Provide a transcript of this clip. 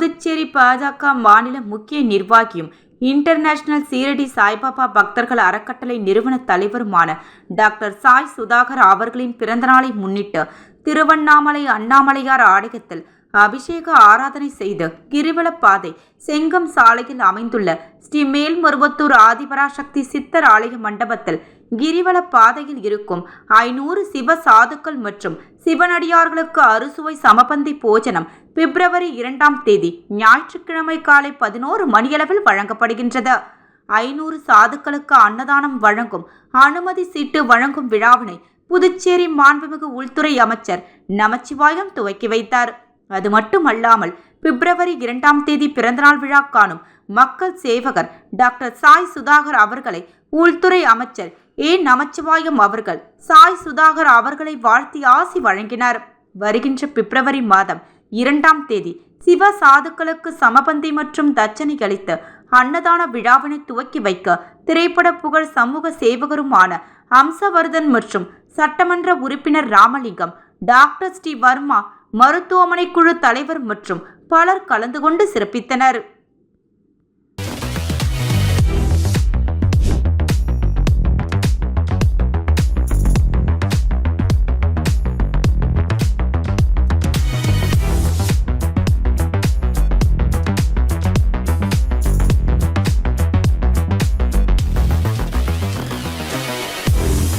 புதுச்சேரி பாஜக மாநில முக்கிய நிர்வாகியும் இன்டர்நேஷனல் சீரடி சாய்பாபா பக்தர்கள் அறக்கட்டளை நிறுவன தலைவருமான டாக்டர் சாய் சுதாகர் அவர்களின் பிறந்தநாளை முன்னிட்டு திருவண்ணாமலை அண்ணாமலையார் ஆலயத்தில் அபிஷேக ஆராதனை செய்து கிரிவலப்பாதை செங்கம் சாலையில் அமைந்துள்ள ஸ்ரீ மேல்மருவத்தூர் ஆதிபராசக்தி சித்தர் ஆலய மண்டபத்தில் கிரிவல பாதையில் இருக்கும் 500 சிவ சாதுக்கள் மற்றும் சிவனடியார்களுக்கு அறுசுவை சமபந்தி போஜனம் பிப்ரவரி 2ஆம் தேதி ஞாயிற்றுக்கிழமை காலை 11 மணியளவில் வழங்கப்படுகின்றது. 500 சாதுக்களுக்கு அன்னதானம் வழங்கும் அனுமதி சீட்டு வழங்கும் விழாவினை புதுச்சேரி மாண்புமிகு உள்துறை அமைச்சர் நமச்சிவாயம் துவக்கி வைத்தார். அது மட்டுமல்லாமல் பிப்ரவரி 2ஆம் தேதி பிறந்தநாள் விழா காணும் மக்கள் சேவகர் டாக்டர் சாய் சுதாகர் அவர்களை உள்துறை அமைச்சர் நமச்சிவாயம் அவர்கள் சாய் சுதாகர் அவர்களை வாழ்த்தி ஆசி வழங்கினார். வருகின்ற பிப்ரவரி மாதம் 2ஆம் தேதி சிவ சாதுக்களுக்கு சமபந்தி மற்றும் தட்சணை அளித்து அன்னதான விழாவினை துவக்கி வைக்க திரைப்பட புகழ் சமூக சேவகருமான அம்சவர்தன் மற்றும் சட்டமன்ற உறுப்பினர் ராமலிங்கம், டாக்டர் ஸ்ரீ வர்மா, மருத்துவமனை குழு தலைவர் மற்றும் பலர் கலந்து கொண்டு சிறப்பித்தனர்.